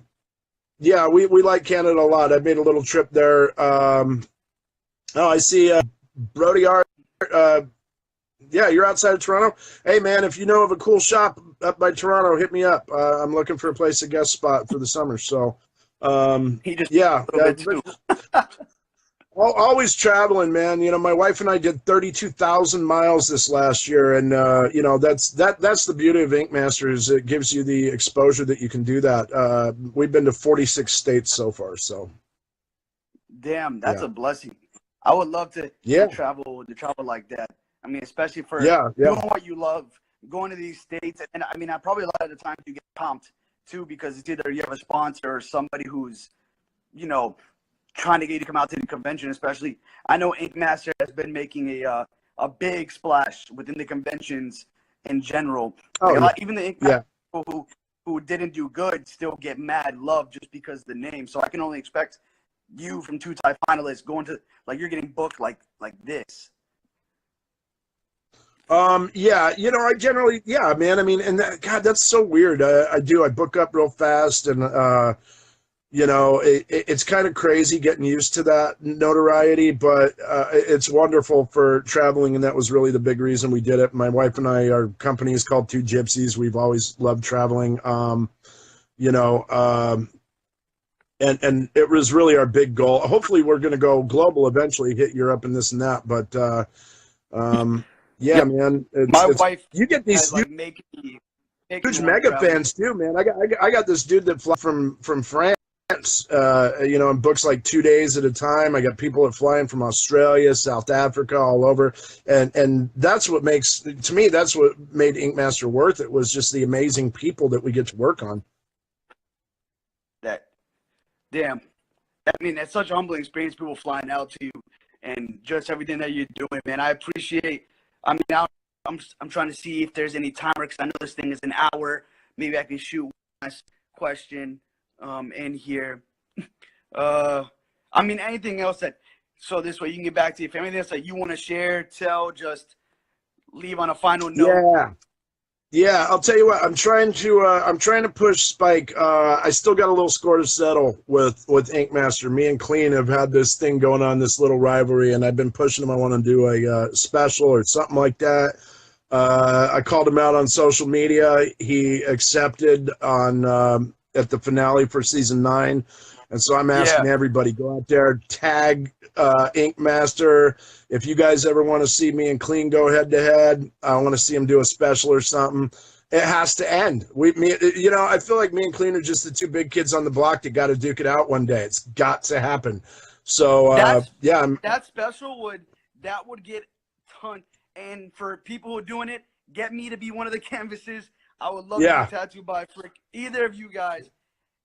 yeah, we like Canada a lot. I made a little trip there. I see Brody Art. Yeah, you're outside of Toronto. Hey, man, if you know of a cool shop up by Toronto, hit me up. I'm looking for a place to guest spot for the summer. So, yeah. Always traveling, man. My wife and I did 32,000 miles this last year, and that's the beauty of Inkmaster is it gives you the exposure that you can do that. We've been to 46 states so far, so. Damn, that's a blessing. I would love to travel like that. I mean, especially for doing what you love, going to these states, and I mean, probably a lot of the times you get pumped too because it's either you have a sponsor or somebody who's, trying to get you to come out to the convention. Especially, I know Inkmaster has been making a big splash within the conventions in general. Even the Inkmaster people who didn't do good still get mad love just because of the name. So I can only expect you from 2-time finalists going to you're getting booked like this. Yeah, I generally, man. I mean, and God, that's so weird. I book up real fast, and it's kind of crazy getting used to that notoriety, but it's wonderful for traveling, and that was really the big reason we did it. My wife and I, our company is called Two Gypsies. We've always loved traveling, and it was really our big goal. Hopefully, we're going to go global eventually, hit Europe and this and that, but yeah, man. My wife, you get these huge mega fans too, man. I got this dude that flies from France. And books 2 days at a time. I got people that fly in from Australia, South Africa, all over, and that's what made Inkmaster worth it. Was just the amazing people that we get to work on. That's such a humbling experience. People flying out to you and just everything that you're doing, man. I appreciate. I mean, I'm trying to see if there's any timer because I know this thing is an hour. Maybe I can shoot one last question in here. I mean, anything else so this way you can get back to you. If anything else that you want to share, tell, just leave on a final note. Yeah, I'll tell you what. I'm trying to push Spike. I still got a little score to settle with Inkmaster. Me and Clean have had this thing going on, this little rivalry, and I've been pushing him. I want to do a special or something like that. I called him out on social media. He accepted on at the finale for season 9, and so I'm asking everybody, go out there, tag Inkmaster. If you guys ever want to see me and Clean go head to head, I want to see him do a special or something. It has to end. I feel like me and Clean are just the two big kids on the block that got to duke it out one day. It's got to happen. So that special would get ton. And for people who are doing it, get me to be one of the canvases. I would love to be tattooed by either of you guys.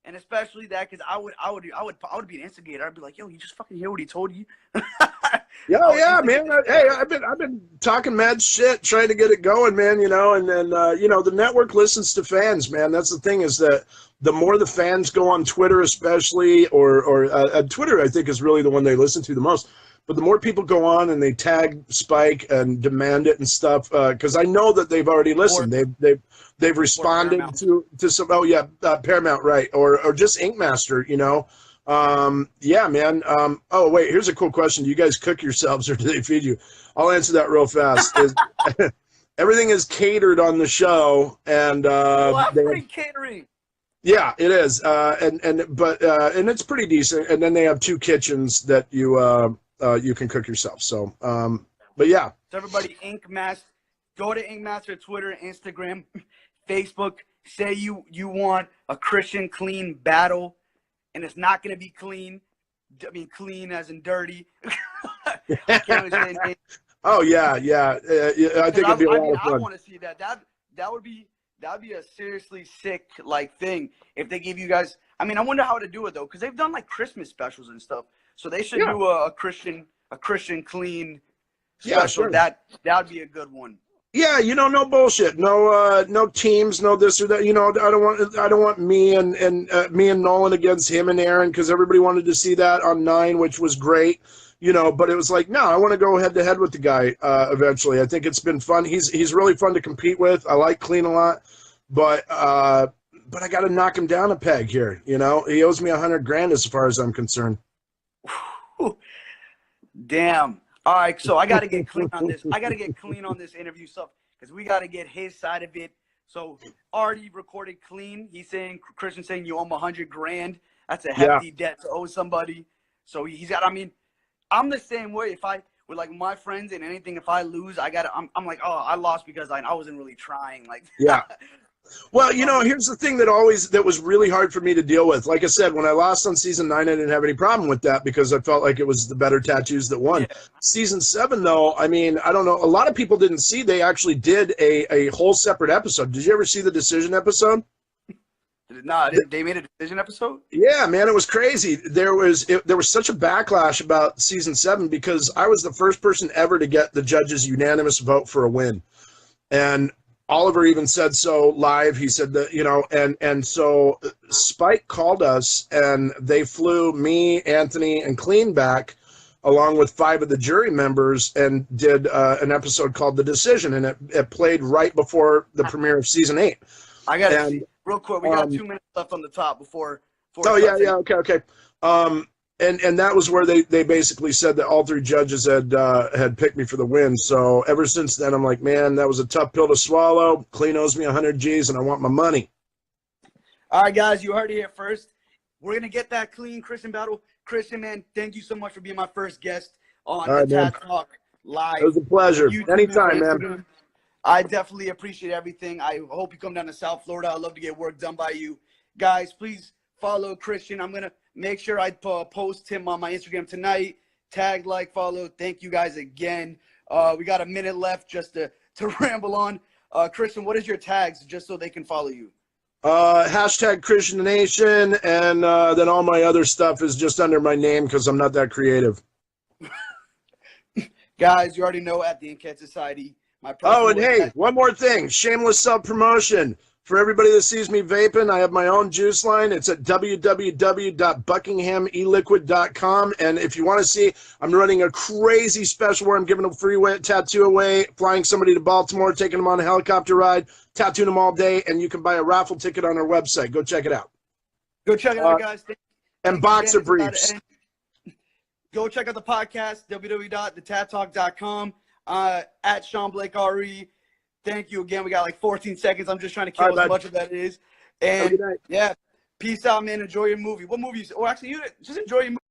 And especially that, because I would be an instigator. I'd be like, yo, you just fucking hear what he told you. Yeah, man. Hey, I've been talking mad shit, trying to get it going, man. And then the network listens to fans, man. That's the thing, is that the more the fans go on Twitter, especially, or Twitter, I think is really the one they listen to the most. But the more people go on and they tag Spike and demand it and stuff, because I know that they've already listened. They've responded to some. Oh yeah, Paramount, right? Or just Inkmaster, Yeah, man. Oh wait, here's a cool question. Do you guys cook yourselves or do they feed you? I'll answer that real fast. Everything is catered on the show, and free catering. Yeah, it is, and it's pretty decent. And then they have 2 kitchens that you can cook yourself. So, but yeah. So everybody, Inkmaster, go to Inkmaster, Twitter, Instagram, Facebook. Say you want a Christian Clean battle, and it's not going to be clean. I mean, clean as in dirty. I can't say anything. Oh yeah. I think it'd be a lot of fun. I want to see that. That would be a seriously sick thing if they give you guys. I mean, I wonder how to do it though, because they've done Christmas specials and stuff. So they should do a Christian Clean special. Yeah, sure. That'd be a good one. Yeah, no bullshit, no teams, no this or that. I don't want me and Nolan against him and Aaron, because everybody wanted to see that on 9, which was great. But it was like, no, I want to go head to head with the guy eventually. I think it's been fun. He's really fun to compete with. I like Clean a lot, but I got to knock him down a peg here. He owes me $100,000 as far as I'm concerned. Damn. All right, so I got to get clean on this. I got to get clean on this interview stuff, because we got to get his side of it. So already recorded Clean. Christian saying you owe him $100,000. That's a hefty debt to owe somebody. So he's got. I mean, I'm the same way. If I with my friends and anything, if I lose, I'm like, oh, I lost because I wasn't really trying. Yeah. Well, here's the thing that was really hard for me to deal with. Like I said, when I lost on season 9, I didn't have any problem with that, because I felt like it was the better tattoos that won. Yeah. Season 7, though, I mean, I don't know. A lot of people didn't see. They actually did a whole separate episode. Did you ever see the decision episode? No, they made a decision episode? Yeah, man, it was crazy. There was such a backlash about season 7, because I was the first person ever to get the judges' unanimous vote for a win. And Oliver even said so live. He said that, and so Spike called us, and they flew me, Anthony, and Clean back, along with 5 of the jury members, and did an episode called The Decision, and it played right before the premiere of season 8. I got to see real quick. We got 2 minutes left on the top before. Okay. And that was where they basically said that all 3 judges had picked me for the win. So ever since then, I'm like, man, that was a tough pill to swallow. Clean owes me 100 G's, and I want my money. All right, guys, you heard it here first. We're gonna get that Clean Christian battle. Christian, man, thank you so much for being my first guest on the Tat Talk Live. It was a pleasure. Anytime, man. I definitely appreciate everything. I hope you come down to South Florida. I'd love to get work done by you. Guys, please follow Christian. I'm going to make sure I post him on my Instagram tonight. Tag, follow. Thank you guys again. We got a minute left just to ramble on. Christian, what is your tags just so they can follow you? Hashtag Christian Nation, and then all my other stuff is just under my name, because I'm not that creative. Guys, you already know, at the Inkhead Society. And hey, one more thing. Shameless self-promotion. For everybody that sees me vaping, I have my own juice line. It's at www.buckinghameliquid.com. And if you want to see, I'm running a crazy special where I'm giving a free tattoo away, flying somebody to Baltimore, taking them on a helicopter ride, tattooing them all day, and you can buy a raffle ticket on our website. Go check it out. Go check it out, guys. And boxer briefs. Go check out the podcast, www.thetattalk.com, at Sean Blake RE. Thank you again. We got like 14 seconds. I'm just trying to kill as much of that is. And yeah, peace out, man. Enjoy your movie. What movie? Or actually, you just enjoy your movie.